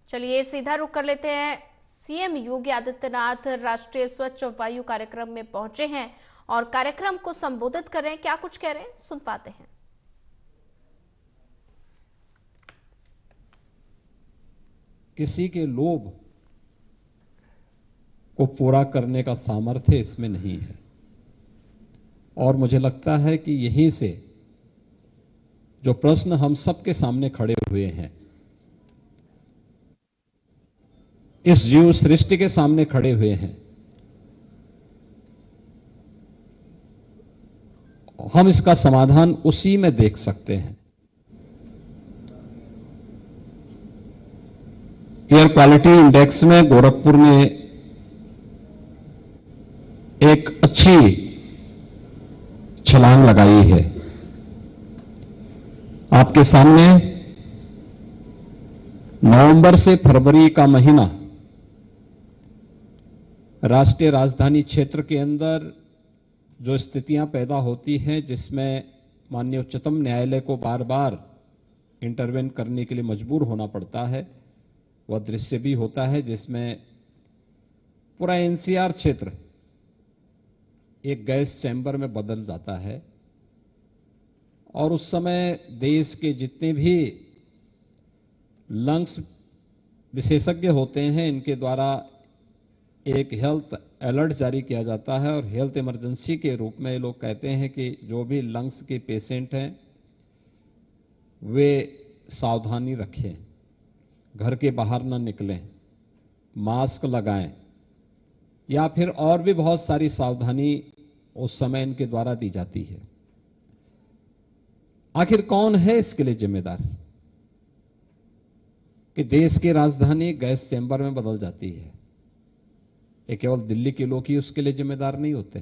चलिए सीधा रुख कर लेते हैं। सीएम योगी आदित्यनाथ राष्ट्रीय स्वच्छ वायु कार्यक्रम में पहुंचे हैं और कार्यक्रम को संबोधित कर रहे हैं। क्या कुछ कह रहे हैं, सुन पाते हैं। किसी के लोभ को पूरा करने का सामर्थ्य इसमें नहीं है और मुझे लगता है कि यहीं से जो प्रश्न हम सबके सामने खड़े हुए हैं, इस जीव सृष्टि के सामने खड़े हुए हैं, हम इसका समाधान उसी में देख सकते हैं। एयर क्वालिटी इंडेक्स में गोरखपुर ने एक अच्छी छलांग लगाई है। आपके सामने नवंबर से फरवरी का महीना राष्ट्रीय राजधानी क्षेत्र के अंदर जो स्थितियां पैदा होती हैं, जिसमें माननीय उच्चतम न्यायालय को बार बार इंटरवेन करने के लिए मजबूर होना पड़ता है, वह दृश्य भी होता है जिसमें पूरा एनसीआर क्षेत्र एक गैस चैम्बर में बदल जाता है और उस समय देश के जितने भी लंग्स विशेषज्ञ होते हैं, इनके द्वारा एक हेल्थ अलर्ट जारी किया जाता है और हेल्थ इमरजेंसी के रूप में लोग कहते हैं कि जो भी लंग्स के पेशेंट हैं वे सावधानी रखें, घर के बाहर न निकलें, मास्क लगाएं या फिर और भी बहुत सारी सावधानी उस समय इनके द्वारा दी जाती है। आखिर कौन है इसके लिए जिम्मेदार कि देश की राजधानी गैस चैम्बर में बदल जाती है? ये केवल दिल्ली के लोग ही उसके लिए जिम्मेदार नहीं होते।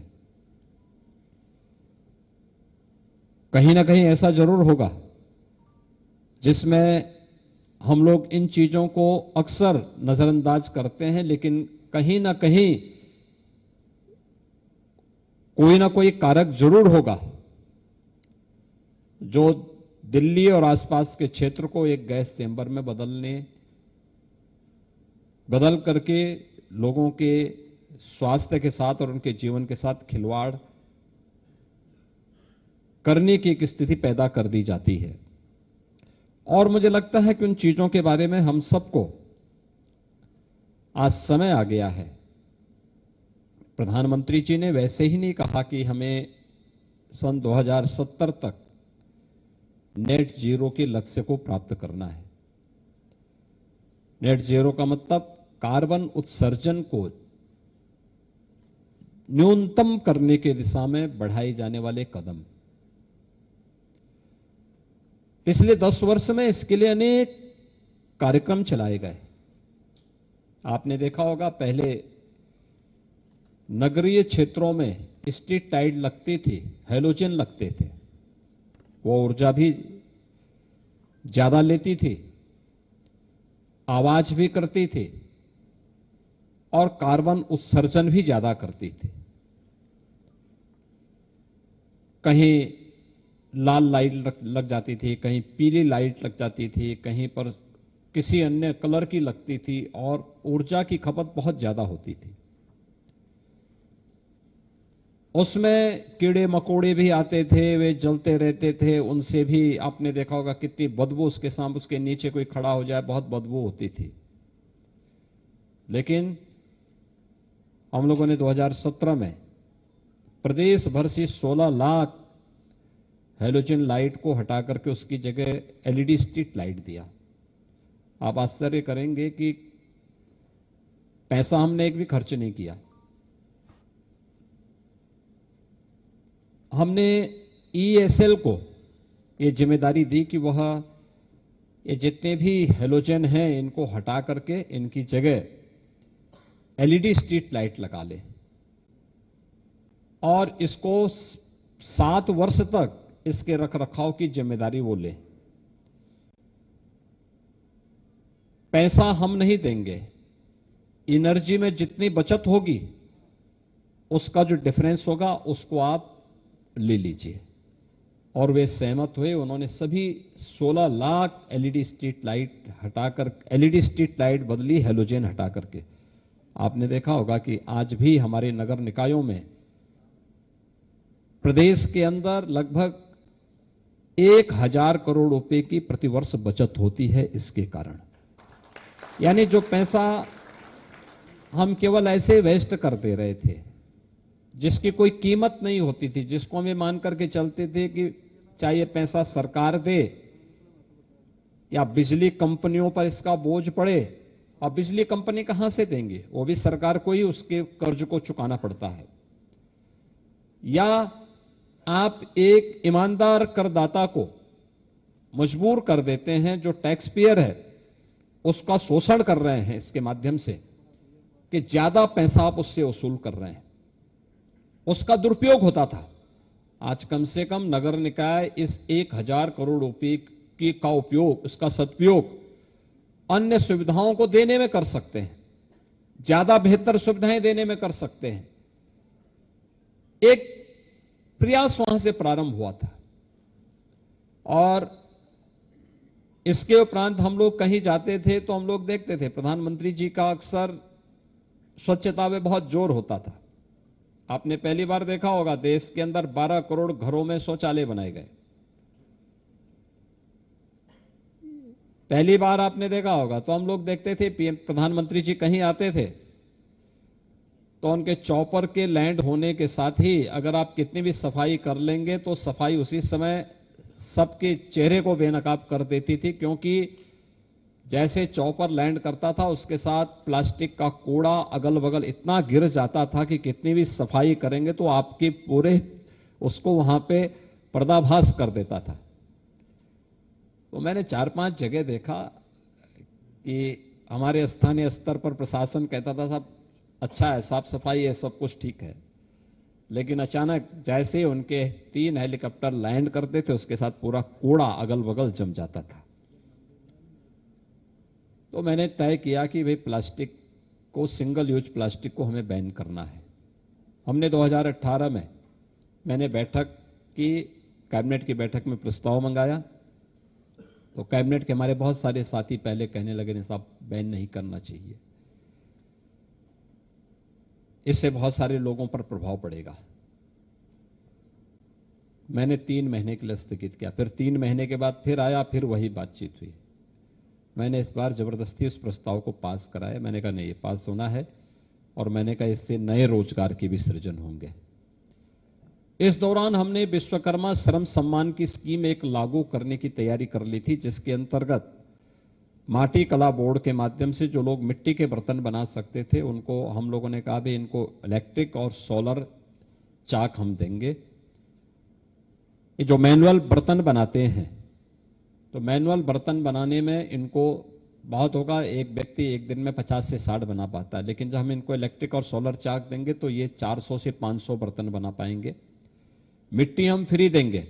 कहीं ना कहीं ऐसा जरूर होगा जिसमें हम लोग इन चीजों को अक्सर नजरअंदाज करते हैं, लेकिन कहीं ना कहीं कोई ना कोई कारक जरूर होगा जो दिल्ली और आसपास के क्षेत्र को एक गैस चैम्बर में बदल करके लोगों के स्वास्थ्य के साथ और उनके जीवन के साथ खिलवाड़ करने की एक स्थिति पैदा कर दी जाती है। और मुझे लगता है कि उन चीजों के बारे में हम सबको आज समय आ गया है। प्रधानमंत्री जी ने वैसे ही नहीं कहा कि हमें सन 2070 तक नेट जीरो के लक्ष्य को प्राप्त करना है। नेट जीरो का मतलब कार्बन उत्सर्जन को न्यूनतम करने के दिशा में बढ़ाए जाने वाले कदम। पिछले 10 वर्ष में इसके लिए अनेक कार्यक्रम चलाए गए। आपने देखा होगा, पहले नगरीय क्षेत्रों में स्ट्रीट लाइट लगती थी, हैलोजन लगते थे, वो ऊर्जा भी ज्यादा लेती थी, आवाज भी करती थी और कार्बन उत्सर्जन भी ज्यादा करती थी। कहीं लाल लाइट लग जाती थी, कहीं पीली लाइट लग जाती थी, कहीं पर किसी अन्य कलर की लगती थी और ऊर्जा की खपत बहुत ज्यादा होती थी। उसमें कीड़े मकोड़े भी आते थे, वे जलते रहते थे, उनसे भी आपने देखा होगा कितनी बदबू, उसके सामने उसके नीचे कोई खड़ा हो जाए बहुत बदबू होती थी। लेकिन हम लोगों ने 2017 में प्रदेश भर से 16 लाख हैलोजन लाइट को हटा करके उसकी जगह एलईडी स्ट्रीट लाइट दिया। आप आश्चर्य करेंगे कि पैसा हमने एक भी खर्च नहीं किया। हमने ईएसएल को ये जिम्मेदारी दी कि वह ये जितने भी हैलोजन हैं इनको हटा करके इनकी जगह एलईडी स्ट्रीट लाइट लगा ले और इसको 7 वर्ष तक इसके रखरखाव की जिम्मेदारी वो ले। पैसा हम नहीं देंगे, एनर्जी में जितनी बचत होगी उसका जो डिफरेंस होगा उसको आप ले लीजिए। और वे सहमत हुए। उन्होंने सभी 16 लाख एलईडी स्ट्रीट लाइट बदली हेलोजन हटा करके। आपने देखा होगा कि आज भी हमारे नगर निकायों में प्रदेश के अंदर लगभग 1000 करोड़ रुपए की प्रतिवर्ष बचत होती है इसके कारण। यानी जो पैसा हम केवल ऐसे वेस्ट करते रहे थे, जिसकी कोई कीमत नहीं होती थी, जिसको हम ये मान करके चलते थे कि चाहे ये पैसा सरकार दे या बिजली कंपनियों पर इसका बोझ पड़े, और बिजली कंपनी कहां से देंगे, वो भी सरकार को ही उसके कर्ज को चुकाना पड़ता है। या आप एक ईमानदार करदाता को मजबूर कर देते हैं, जो टैक्स पेयर है उसका शोषण कर रहे हैं इसके माध्यम से, कि ज्यादा पैसा आप उससे वसूल कर रहे हैं। उसका दुरुपयोग होता था। आज कम से कम नगर निकाय इस 1000 करोड़ रुपए का उपयोग, इसका सदुपयोग अन्य सुविधाओं को देने में कर सकते हैं, ज्यादा बेहतर सुविधाएं देने में कर सकते हैं। एक प्रयास वहां से प्रारंभ हुआ था। और इसके उपरांत हम लोग कहीं जाते थे तो हम लोग देखते थे प्रधानमंत्री जी का अक्सर स्वच्छता में बहुत जोर होता था। आपने पहली बार देखा होगा देश के अंदर 12 करोड़ घरों में शौचालय बनाए गए। पहली बार आपने देखा होगा तो हम लोग देखते थे प्रधानमंत्री जी कहीं आते थे तो उनके चौपर के लैंड होने के साथ ही अगर आप कितनी भी सफाई कर लेंगे तो सफाई उसी समय सबके चेहरे को बेनकाब कर देती थी, क्योंकि जैसे चौपर लैंड करता था उसके साथ प्लास्टिक का कूड़ा अगल बगल इतना गिर जाता था कि कितनी भी सफाई करेंगे तो आपके पूरे उसको वहां पे पर्दाभास कर देता था। तो मैंने 4-5 जगह देखा कि हमारे स्थानीय स्तर पर प्रशासन कहता था साहब अच्छा है, साफ सफाई है, सब कुछ ठीक है, लेकिन अचानक जैसे ही उनके 3 हेलीकॉप्टर लैंड करते थे उसके साथ पूरा कूड़ा अगल बगल जम जाता था। तो मैंने तय किया कि भाई प्लास्टिक को, सिंगल यूज प्लास्टिक को हमें बैन करना है। हमने 2018 में मैंने कैबिनेट की बैठक में प्रस्ताव मंगाया, तो कैबिनेट के हमारे बहुत सारे साथी पहले कहने लगे नहीं साहब बैन नहीं करना चाहिए, इससे बहुत सारे लोगों पर प्रभाव पड़ेगा। मैंने 3 महीने के लिए स्थगित किया, फिर 3 महीने के बाद फिर आया, फिर वही बातचीत हुई। मैंने इस बार जबरदस्ती उस प्रस्ताव को पास कराया। मैंने कहा नहीं, ये पास होना है, और मैंने कहा इससे नए रोजगार के भी सृजन होंगे। इस दौरान हमने विश्वकर्मा श्रम सम्मान की स्कीम एक लागू करने की तैयारी कर ली थी, जिसके अंतर्गत माटी कला बोर्ड के माध्यम से जो लोग मिट्टी के बर्तन बना सकते थे उनको हम लोगों ने कहा भी इनको इलेक्ट्रिक और सोलर चाक हम देंगे। ये जो मैनुअल बर्तन बनाते हैं तो मैनुअल बर्तन बनाने में इनको बहुत होगा, एक व्यक्ति एक दिन में 50 से 60 बना पाता है, लेकिन जब हम इनको इलेक्ट्रिक और सोलर चाक देंगे तो ये 400 से 500 बर्तन बना पाएंगे। मिट्टी हम फ्री देंगे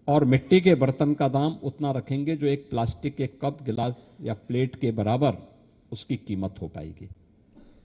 और मिट्टी के बर्तन का दाम उतना रखेंगे जो एक प्लास्टिक के कप, गिलास या प्लेट के बराबर उसकी कीमत हो पाएगी।